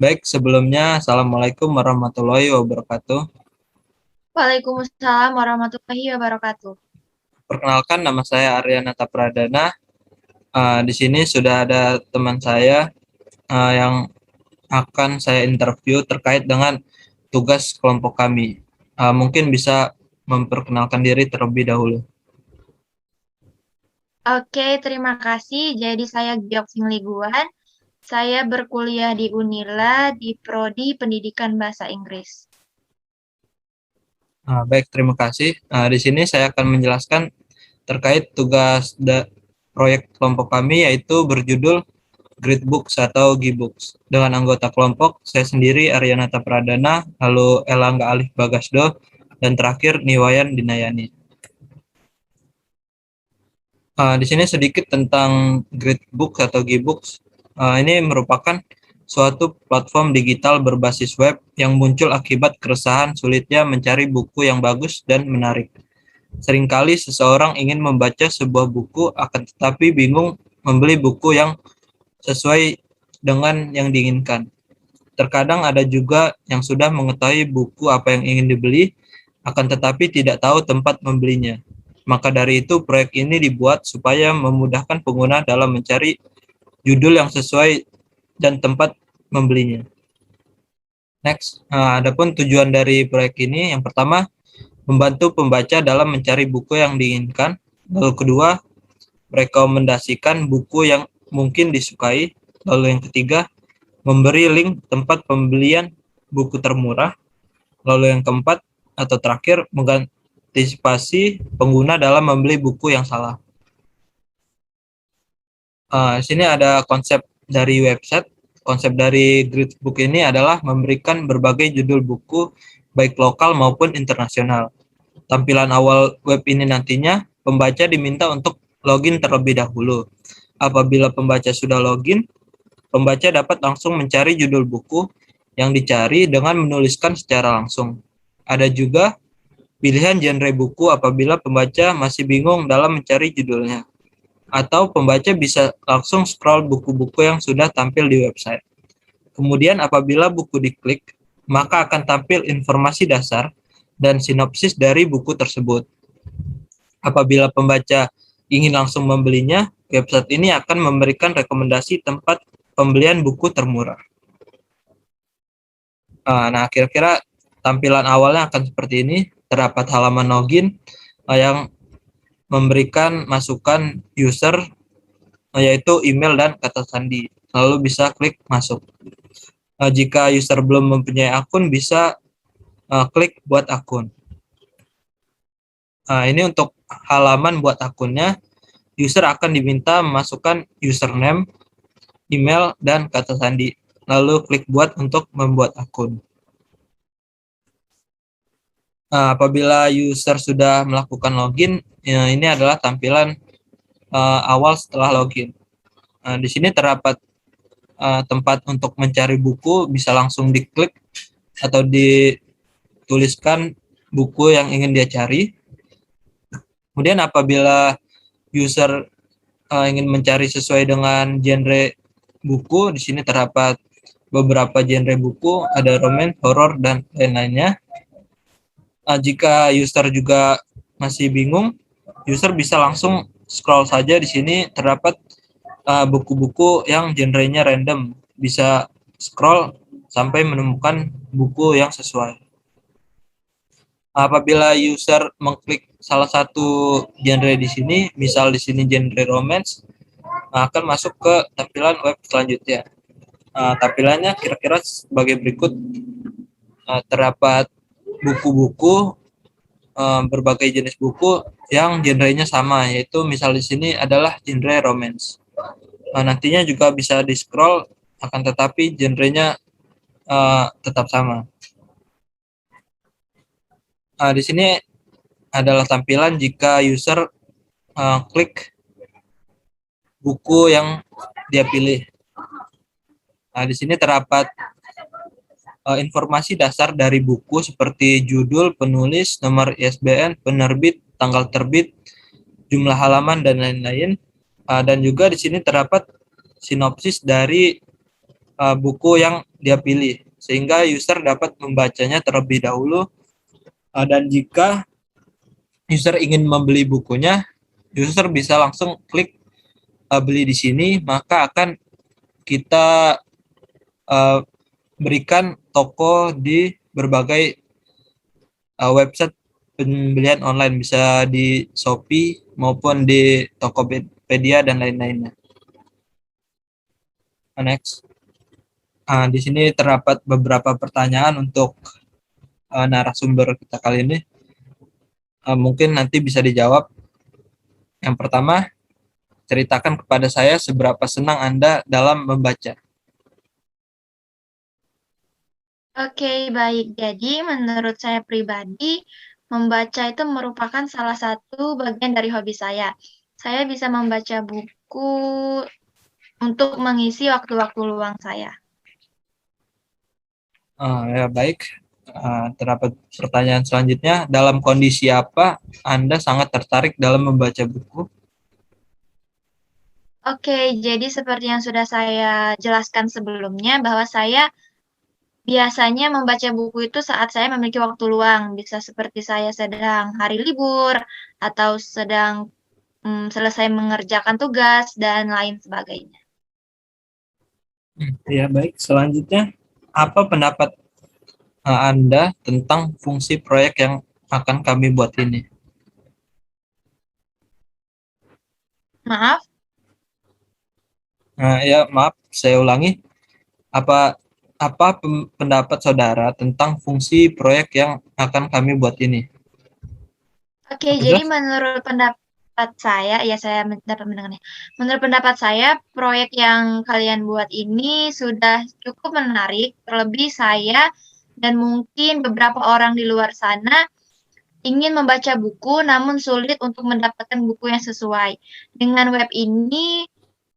Baik, sebelumnya Assalamualaikum warahmatullahi wabarakatuh. Waalaikumsalam warahmatullahi wabarakatuh. Perkenalkan, nama saya Aryanata Pradana. Di sini sudah ada teman saya yang akan saya interview terkait dengan tugas kelompok kami. Mungkin bisa memperkenalkan diri terlebih dahulu. Oke, terima kasih. Jadi saya Giok Singliguan. Saya berkuliah di Unila di Prodi Pendidikan Bahasa Inggris. Baik, terima kasih. Di sini saya akan menjelaskan terkait tugas proyek kelompok kami, yaitu berjudul Gridbooks atau Gbooks. Dengan anggota kelompok, saya sendiri Aryanata Pradana, lalu Elangga Alif Bagasdo, dan terakhir Niwayan Dinayani. Di sini sedikit tentang Gridbooks atau Gbooks. Ini merupakan suatu platform digital berbasis web yang muncul akibat keresahan sulitnya mencari buku yang bagus dan menarik. Seringkali seseorang ingin membaca sebuah buku akan tetapi bingung membeli buku yang sesuai dengan yang diinginkan. Terkadang ada juga yang sudah mengetahui buku apa yang ingin dibeli, akan tetapi tidak tahu tempat membelinya. Maka dari itu, proyek ini dibuat supaya memudahkan pengguna dalam mencari judul yang sesuai dan tempat membelinya. Next, adapun tujuan dari proyek ini, yang pertama, membantu pembaca dalam mencari buku yang diinginkan. Lalu kedua, merekomendasikan buku yang mungkin disukai. Lalu yang ketiga, memberi link tempat pembelian buku termurah. Lalu yang keempat atau terakhir, mengantisipasi pengguna dalam membeli buku yang salah. Di sini ada konsep dari website. Konsep dari Gridbook ini adalah memberikan berbagai judul buku, baik lokal maupun internasional. Tampilan awal web ini nantinya, pembaca diminta untuk login terlebih dahulu. Apabila pembaca sudah login, pembaca dapat langsung mencari judul buku yang dicari dengan menuliskan secara langsung. Ada juga pilihan genre buku apabila pembaca masih bingung dalam mencari judulnya. Atau pembaca bisa langsung scroll buku-buku yang sudah tampil di website. Kemudian apabila buku diklik, maka akan tampil informasi dasar dan sinopsis dari buku tersebut. Apabila pembaca ingin langsung membelinya, website ini akan memberikan rekomendasi tempat pembelian buku termurah. Nah, kira-kira tampilan awalnya akan seperti ini. Terdapat halaman login yang memberikan masukan user, yaitu email dan kata sandi. Lalu bisa klik masuk. Jika user belum mempunyai akun, bisa klik buat akun. Ini untuk halaman buat akunnya, user akan diminta memasukkan username, email, dan kata sandi. Lalu klik buat untuk membuat akun. Apabila user sudah melakukan login, ini adalah tampilan awal setelah login. Di sini terdapat tempat untuk mencari buku, bisa langsung diklik atau dituliskan buku yang ingin dia cari. Kemudian apabila user ingin mencari sesuai dengan genre buku, di sini terdapat beberapa genre buku, ada romance, horor, dan lain-lainnya. Jika user juga masih bingung, user bisa langsung scroll saja. Di sini terdapat buku-buku yang genrenya random, bisa scroll sampai menemukan buku yang sesuai. Apabila user mengklik salah satu genre di sini, misal di sini genre romance, akan masuk ke tampilan web selanjutnya. Tampilannya kira-kira sebagai berikut. Terdapat buku-buku, berbagai jenis buku yang genrenya sama, yaitu misal di sini adalah genre romance. Nantinya juga bisa di scroll, akan tetapi genrenya tetap sama. Di sini adalah tampilan jika user klik buku yang dia pilih. Di sini terdapat informasi dasar dari buku seperti judul, penulis, nomor ISBN, penerbit, tanggal terbit, jumlah halaman, dan lain-lain. Dan juga di sini terdapat sinopsis dari buku yang dia pilih, sehingga user dapat membacanya terlebih dahulu. Dan jika user ingin membeli bukunya, user bisa langsung klik beli di sini, maka akan kita uh, berikan toko di berbagai website pembelian online, bisa di Shopee maupun di Tokopedia dan lain-lainnya. Next. Di sini terdapat beberapa pertanyaan untuk narasumber kita kali ini. Mungkin nanti bisa dijawab. Yang pertama, ceritakan kepada saya seberapa senang Anda dalam membaca. Oke, baik. Jadi menurut saya pribadi, membaca itu merupakan salah satu bagian dari hobi saya. Saya bisa membaca buku untuk mengisi waktu-waktu luang saya. Ya baik. Terdapat pertanyaan selanjutnya. Dalam kondisi apa Anda sangat tertarik dalam membaca buku? Oke, jadi seperti yang sudah saya jelaskan sebelumnya, bahwa saya biasanya membaca buku itu saat saya memiliki waktu luang, bisa seperti saya sedang hari libur, atau sedang selesai mengerjakan tugas, dan lain sebagainya. Ya baik. Selanjutnya, apa pendapat Anda tentang fungsi proyek yang akan kami buat ini? Maaf, Ya maaf, saya ulangi. Apa apa pendapat saudara tentang fungsi proyek yang akan kami buat ini? oke, Apa jadi jelas? menurut pendapat saya, ya saya dapat mendengarnya. Menurut pendapat saya, proyek yang kalian buat ini sudah cukup menarik, terlebih saya dan mungkin beberapa orang di luar sana ingin membaca buku namun sulit untuk mendapatkan buku yang sesuai. Dengan web ini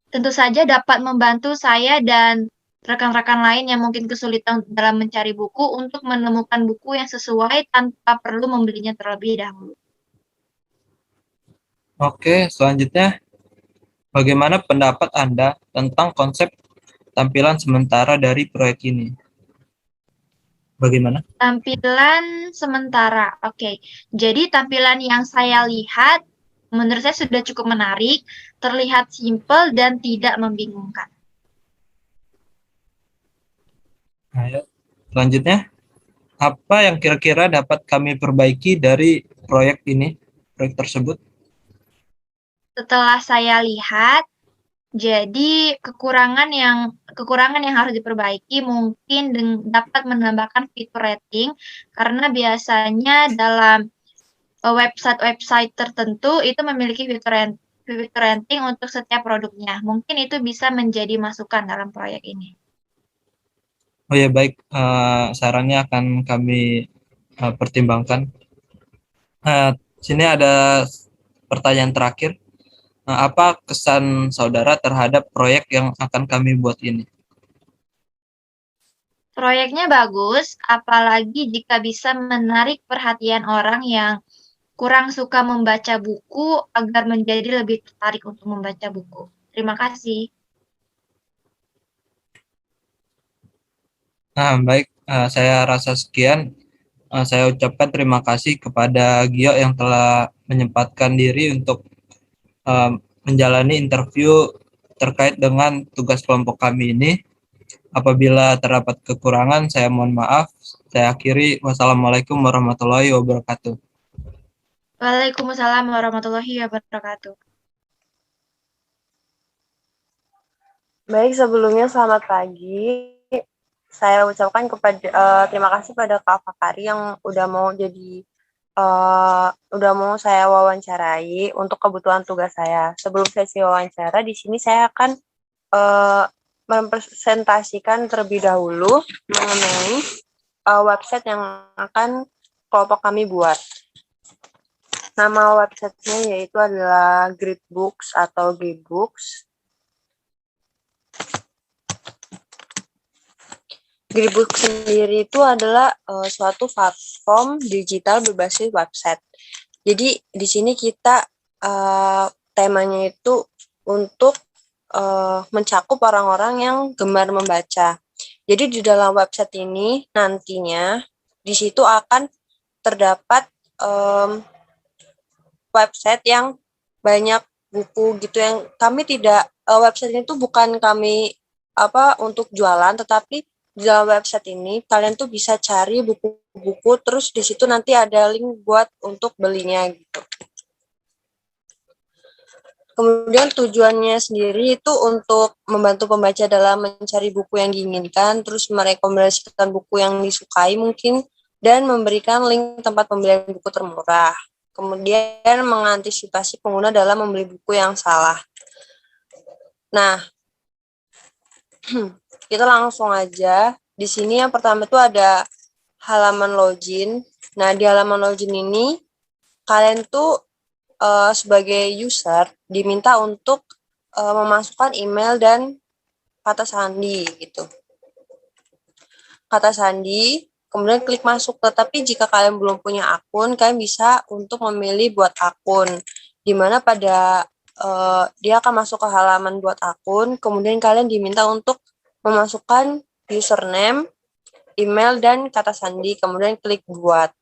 tentu saja dapat membantu saya dan rekan-rekan lain yang mungkin kesulitan dalam mencari buku untuk menemukan buku yang sesuai tanpa perlu membelinya terlebih dahulu. Oke, selanjutnya, bagaimana pendapat Anda tentang konsep tampilan sementara dari proyek ini? Bagaimana? Tampilan sementara, oke. Jadi tampilan yang saya lihat menurut saya sudah cukup menarik, terlihat simpel dan tidak membingungkan. Ayo. Selanjutnya, apa yang kira-kira dapat kami perbaiki dari proyek tersebut? Setelah saya lihat, jadi kekurangan yang harus diperbaiki mungkin dapat menambahkan fitur rating, karena biasanya dalam website-website tertentu itu memiliki fitur rating untuk setiap produknya. Mungkin itu bisa menjadi masukan dalam proyek ini. Oh ya baik, sarannya akan kami pertimbangkan. Sini ada pertanyaan terakhir. Apa kesan saudara terhadap proyek yang akan kami buat ini? Proyeknya bagus, apalagi jika bisa menarik perhatian orang yang kurang suka membaca buku agar menjadi lebih tertarik untuk membaca buku. Terima kasih. Baik, saya rasa sekian. Saya ucapkan terima kasih kepada Gio yang telah menyempatkan diri untuk menjalani interview terkait dengan tugas kelompok kami ini. Apabila terdapat kekurangan, saya mohon maaf. Saya akhiri. Wassalamualaikum warahmatullahi wabarakatuh. Waalaikumsalam warahmatullahi wabarakatuh. Baik, sebelumnya selamat pagi. Saya ucapkan terima kasih pada Kak Fakari yang udah mau saya wawancarai untuk kebutuhan tugas saya. Sebelum sesi wawancara, di sini saya akan mempresentasikan terlebih dahulu mengenai website yang akan kelompok kami buat. Nama websitenya yaitu adalah Gridbooks atau Gbooks. Gridbooks sendiri itu adalah suatu platform digital berbasis website. Jadi di sini kita temanya itu untuk mencakup orang-orang yang gemar membaca. Jadi di dalam website ini nantinya di situ akan terdapat website yang banyak buku gitu yang kami tidak website ini tuh bukan kami untuk jualan, tetapi di dalam website ini kalian tuh bisa cari buku-buku, terus di situ nanti ada link buat untuk belinya gitu. Kemudian tujuannya sendiri itu untuk membantu pembaca dalam mencari buku yang diinginkan, terus merekomendasikan buku yang disukai mungkin, dan memberikan link tempat pembelian buku termurah. Kemudian mengantisipasi pengguna dalam membeli buku yang salah. Nah, kita langsung aja. Di sini yang pertama itu ada halaman login. Nah, di halaman login ini kalian tuh sebagai user diminta untuk memasukkan email dan kata sandi gitu. Kata sandi, kemudian klik masuk. Tetapi jika kalian belum punya akun, kalian bisa untuk memilih buat akun. Dimana pada dia akan masuk ke halaman buat akun, kemudian kalian diminta untuk memasukkan username, email, dan kata sandi, kemudian klik buat.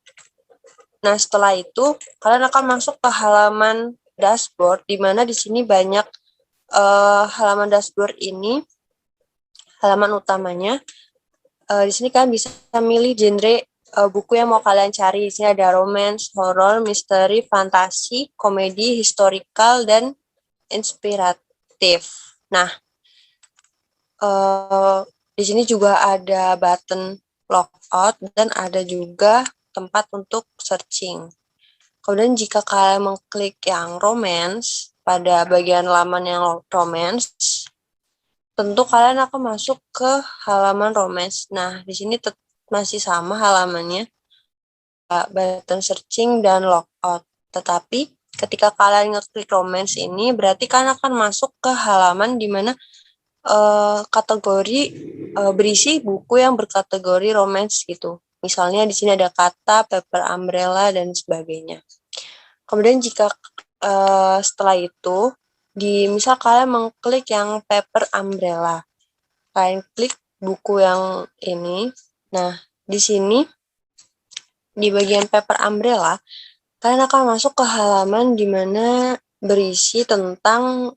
Nah, setelah itu kalian akan masuk ke halaman dashboard, di mana di sini banyak halaman dashboard ini, halaman utamanya. Di sini kalian bisa milih genre buku yang mau kalian cari. Di sini ada romance, horror, misteri, fantasi, komedi, historical, dan inspiratif. Nah, di sini juga ada button logout dan ada juga tempat untuk searching. Kemudian jika kalian mengklik yang romance, pada bagian laman yang romance, tentu kalian akan masuk ke halaman romance. Nah, di sini masih sama halamannya, button searching dan logout. Tetapi ketika kalian ngeklik romance ini, berarti kalian akan masuk ke halaman di mana kategori berisi buku yang berkategori romance gitu. Misalnya di sini ada kata, paper umbrella, dan sebagainya. Kemudian jika setelah itu, misal kalian mengklik yang paper umbrella, kalian klik buku yang ini. Nah, di sini di bagian paper umbrella, kalian akan masuk ke halaman di mana berisi tentang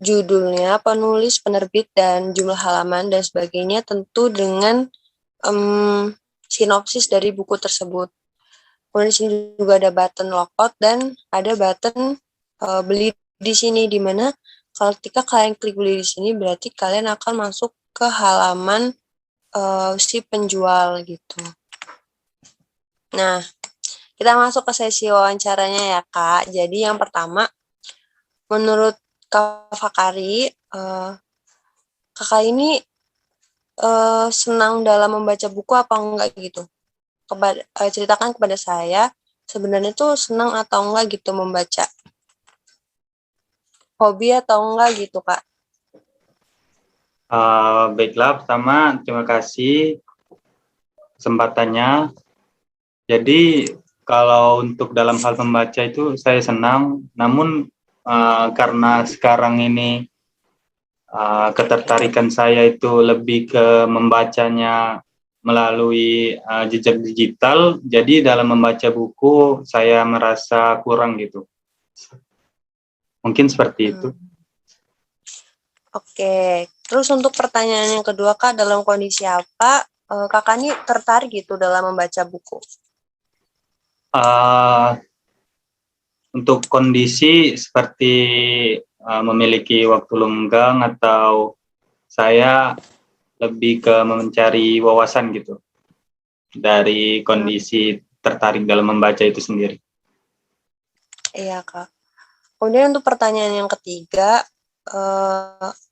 judulnya, penulis, penerbit, dan jumlah halaman dan sebagainya, tentu dengan sinopsis dari buku tersebut. Kemudian di sini juga ada button logout dan ada button beli di sini, di mana ketika kalian klik beli di sini berarti kalian akan masuk ke halaman si penjual gitu. Nah, kita masuk ke sesi wawancaranya ya Kak. Jadi yang pertama, menurut Kak Fakari, Kakak ini senang dalam membaca buku apa enggak gitu? Ceritakan kepada saya sebenarnya tuh senang atau enggak gitu membaca, hobi atau enggak gitu Kak? Baiklah, pertama terima kasih kesempatannya. Jadi kalau untuk dalam hal membaca itu saya senang, namun karena sekarang ini ketertarikan saya itu lebih ke membacanya melalui jejak digital, jadi dalam membaca buku saya merasa kurang gitu. Mungkin seperti itu. Oke, terus untuk pertanyaan yang kedua Kak, dalam kondisi apa Kakak ini tertarik gitu dalam membaca buku? Untuk kondisi seperti memiliki waktu lenggang atau saya lebih ke mencari wawasan gitu dari kondisi tertarik dalam membaca itu sendiri. Iya Kak. Kemudian untuk pertanyaan yang ketiga,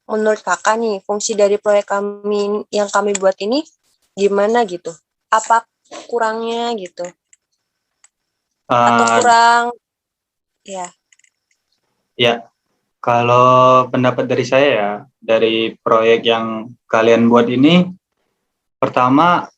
menurut Kakak nih fungsi dari proyek kami yang kami buat ini gimana gitu? Apa kurangnya gitu? Atau kurang? Ya. Ya, kalau pendapat dari saya ya, dari proyek yang kalian buat ini, pertama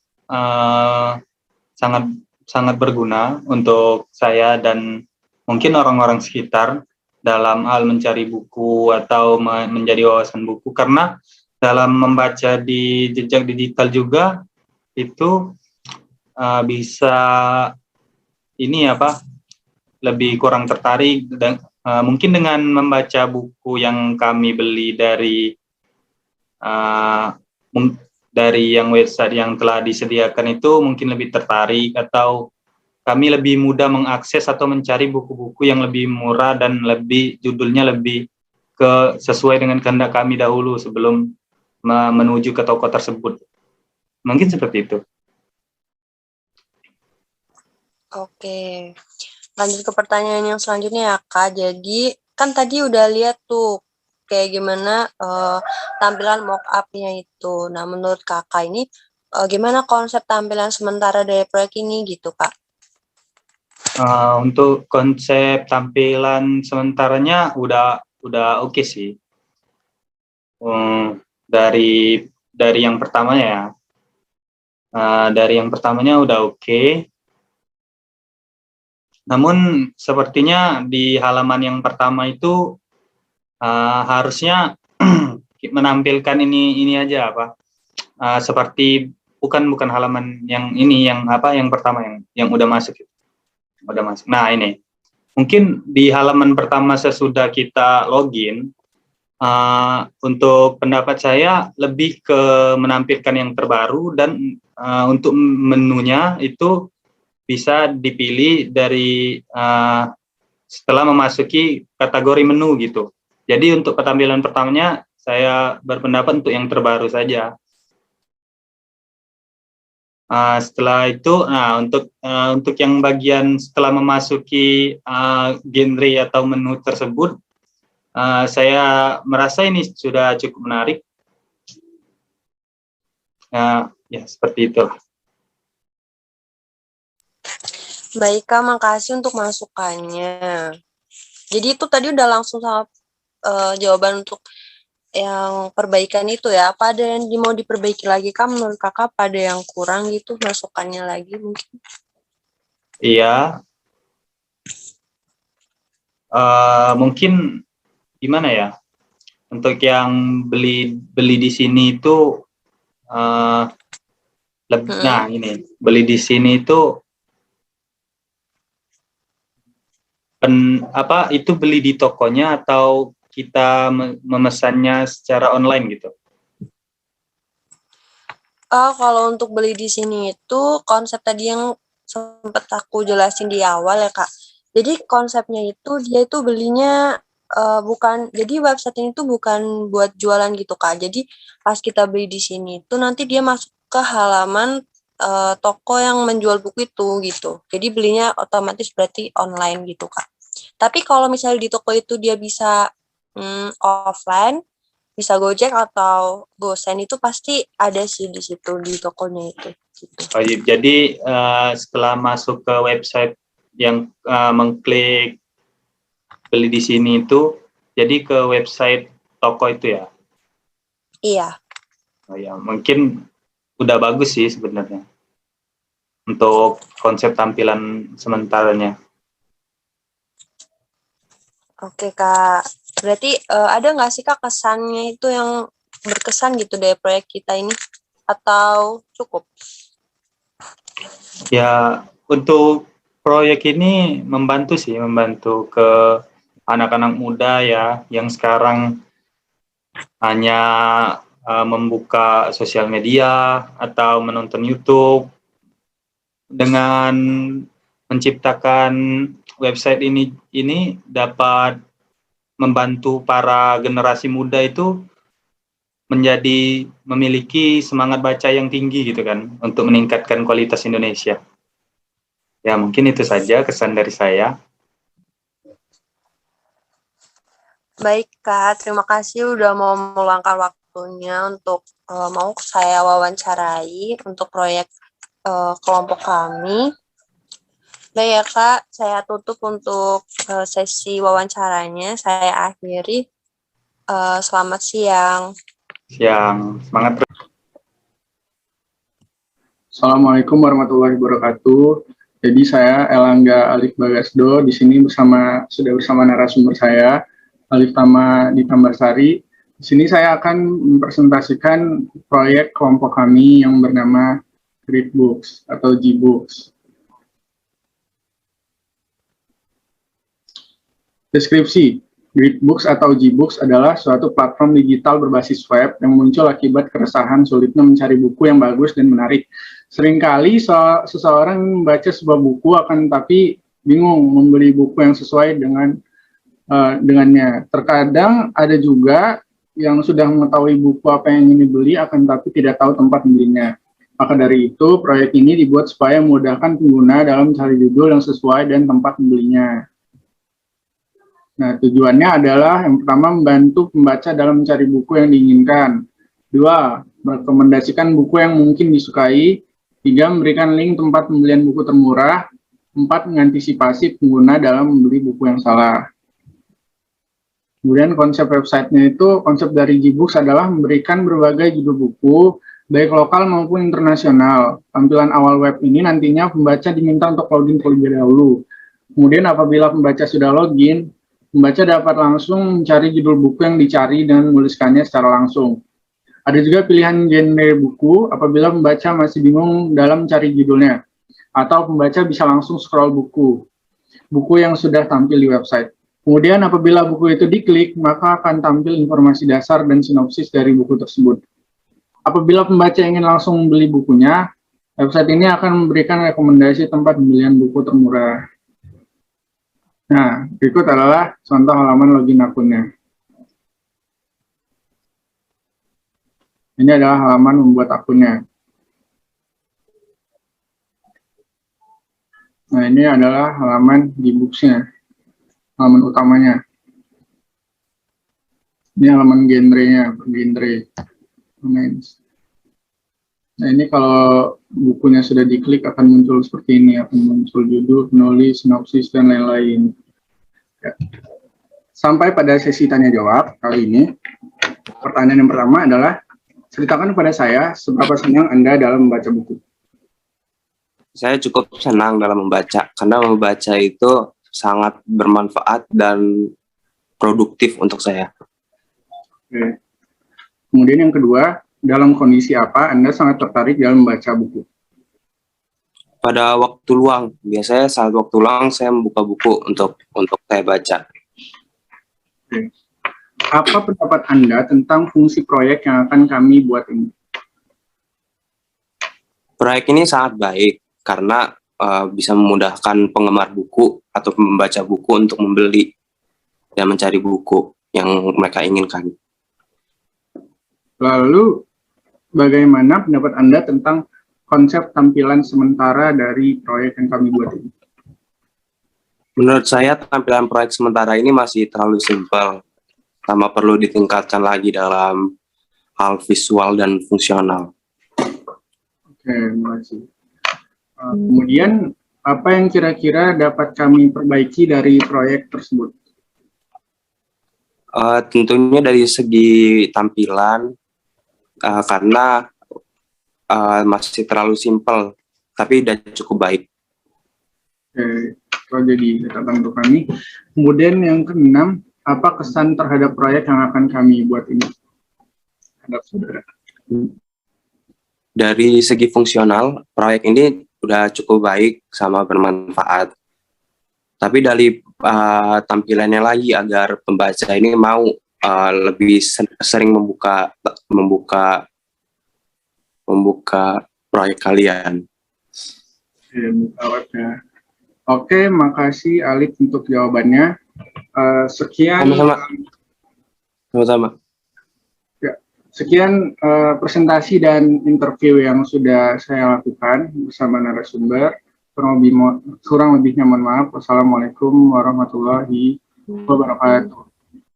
sangat berguna untuk saya dan mungkin orang-orang sekitar dalam hal mencari buku atau menjadi wawasan buku, karena dalam membaca di jejak digital juga itu bisa ini apa lebih kurang tertarik dan mungkin dengan membaca buku yang kami beli dari yang website yang telah disediakan itu mungkin lebih tertarik, atau kami lebih mudah mengakses atau mencari buku-buku yang lebih murah dan lebih judulnya lebih sesuai dengan kehendak kami dahulu sebelum menuju ke toko tersebut. Mungkin seperti itu. Oke, lanjut ke pertanyaan yang selanjutnya ya Kak. Jadi kan tadi udah lihat tuh kayak gimana tampilan mock-up-nya itu. Nah, menurut Kakak ini gimana konsep tampilan sementara dari proyek ini gitu Kak? Untuk konsep tampilan sementaranya udah oke sih. Dari yang pertamanya ya. Dari yang pertamanya udah oke. Namun sepertinya di halaman yang pertama itu harusnya menampilkan ini aja apa? Seperti bukan halaman yang ini yang pertama yang udah masuk. Udah masuk. Nah, ini. Mungkin di halaman pertama sesudah kita login, untuk pendapat saya lebih ke menampilkan yang terbaru dan untuk menunya itu bisa dipilih dari setelah memasuki kategori menu gitu. Jadi untuk ketampilan pertamanya saya berpendapat untuk yang terbaru saja. Setelah itu, untuk yang bagian setelah memasuki genre atau menu tersebut, saya merasa ini sudah cukup menarik. Ya seperti itu. Baik Kak, makasih untuk masukannya. Jadi itu tadi udah langsung sama jawaban untuk yang perbaikan itu ya. Apa ada yang mau diperbaiki lagi Kak? Menurut Kakak apa ada yang kurang gitu masukannya lagi mungkin? Iya. Mungkin gimana ya? Untuk yang beli di sini itu nah ini beli di sini itu itu beli di tokonya atau kita memesannya secara online gitu? Kalau untuk beli di sini itu konsep tadi yang sempat aku jelasin di awal ya Kak. Jadi konsepnya itu dia itu belinya jadi website ini tuh bukan buat jualan gitu Kak. Jadi pas kita beli di sini itu nanti dia masuk ke halaman toko yang menjual buku itu gitu. Jadi belinya otomatis berarti online gitu Kak. Tapi kalau misalnya di toko itu dia bisa offline, bisa Gojek atau GoSend itu pasti ada sih di situ di tokonya itu. Gitu. Oh, jadi setelah masuk ke website yang mengklik beli di sini itu, jadi ke website toko itu ya? Iya. Oh ya, mungkin udah bagus sih sebenarnya untuk konsep tampilan sementaranya. Oke Kak, berarti ada nggak sih Kak kesannya itu yang berkesan gitu dari proyek kita ini? Atau cukup? Ya, untuk proyek ini membantu ke anak-anak muda ya, yang sekarang hanya membuka sosial media atau menonton YouTube. Dengan menciptakan website ini dapat membantu para generasi muda itu memiliki semangat baca yang tinggi gitu kan, untuk meningkatkan kualitas Indonesia. Ya mungkin itu saja kesan dari saya. Baik Kak, terima kasih udah mau meluangkan waktunya untuk mau saya wawancarai untuk proyek kelompok kami. Baik ya Kak, saya tutup untuk sesi wawancaranya. Saya akhiri. Selamat siang. Semangat. Assalamualaikum warahmatullahi wabarakatuh. Jadi saya Elangga Alif Bagasdo di sini sudah bersama narasumber saya Alif Tama Ditambarsari Di sini saya akan mempresentasikan proyek kelompok kami yang bernama Gridbooks atau Gbooks. Deskripsi. Gridbooks atau Gbooks adalah suatu platform digital berbasis web yang muncul akibat keresahan sulitnya mencari buku yang bagus dan menarik. Seringkali seseorang membaca sebuah buku akan tapi bingung membeli buku yang sesuai dengannya. Terkadang ada juga yang sudah mengetahui buku apa yang ingin dibeli akan tapi tidak tahu tempat membelinya. Maka dari itu, proyek ini dibuat supaya memudahkan pengguna dalam mencari judul yang sesuai dan tempat membelinya. Nah, tujuannya adalah yang pertama membantu pembaca dalam mencari buku yang diinginkan. 2, merekomendasikan buku yang mungkin disukai. 3, memberikan link tempat pembelian buku termurah. 4, mengantisipasi pengguna dalam membeli buku yang salah. Kemudian konsep websitenya itu, konsep dari Gbooks adalah memberikan berbagai judul buku, baik lokal maupun internasional. Tampilan awal web ini nantinya pembaca diminta untuk login terlebih dahulu. Kemudian apabila pembaca sudah login, pembaca dapat langsung mencari judul buku yang dicari dan menuliskannya secara langsung. Ada juga pilihan genre buku apabila pembaca masih bingung dalam mencari judulnya. Atau pembaca bisa langsung scroll buku yang sudah tampil di website. Kemudian apabila buku itu diklik, maka akan tampil informasi dasar dan sinopsis dari buku tersebut. Apabila pembaca ingin langsung membeli bukunya, website ini akan memberikan rekomendasi tempat pembelian buku termurah. Nah, berikut adalah contoh halaman login akunnya. Ini adalah halaman membuat akunnya. Nah, ini adalah halaman Gbooks-nya, halaman utamanya. Ini halaman genre-nya, genre. Nah, ini kalau bukunya sudah diklik akan muncul seperti ini, akan muncul judul, penulis, sinopsis, dan lain-lain. Ya. Sampai pada sesi tanya jawab kali ini, pertanyaan yang pertama adalah, ceritakan kepada saya seberapa senang Anda dalam membaca buku. Saya cukup senang dalam membaca, karena membaca itu sangat bermanfaat dan produktif untuk saya. Oke. Kemudian yang kedua, dalam kondisi apa Anda sangat tertarik dalam membaca buku? Pada waktu luang, biasanya saat waktu luang saya membuka buku untuk saya baca. Oke. Apa pendapat Anda tentang fungsi proyek yang akan kami buat ini? Proyek ini sangat baik karena bisa memudahkan penggemar buku atau membaca buku untuk membeli dan mencari buku yang mereka inginkan. Lalu, bagaimana pendapat Anda tentang konsep tampilan sementara dari proyek yang kami buat ini? Menurut saya tampilan proyek sementara ini masih terlalu simpel, sama perlu ditingkatkan lagi dalam hal visual dan fungsional. Oke, terima kasih. Kemudian, apa yang kira-kira dapat kami perbaiki dari proyek tersebut? Tentunya dari segi tampilan, karena masih terlalu simpel, tapi sudah cukup baik. Oke, itu jadi catatan untuk kami. Kemudian yang keenam, apa kesan terhadap proyek yang akan kami buat ini? Terhadap saudara. Dari segi fungsional, proyek ini udah cukup baik sama bermanfaat. Tapi dari tampilannya lagi agar pembaca ini mau lebih sering membuka proyek kalian. Oke, makasih Alif untuk jawabannya. Sekian. Sama-sama. Ya, sekian presentasi dan interview yang sudah saya lakukan bersama narasumber. Kurang lebihnya mohon maaf. Wassalamualaikum warahmatullahi wabarakatuh.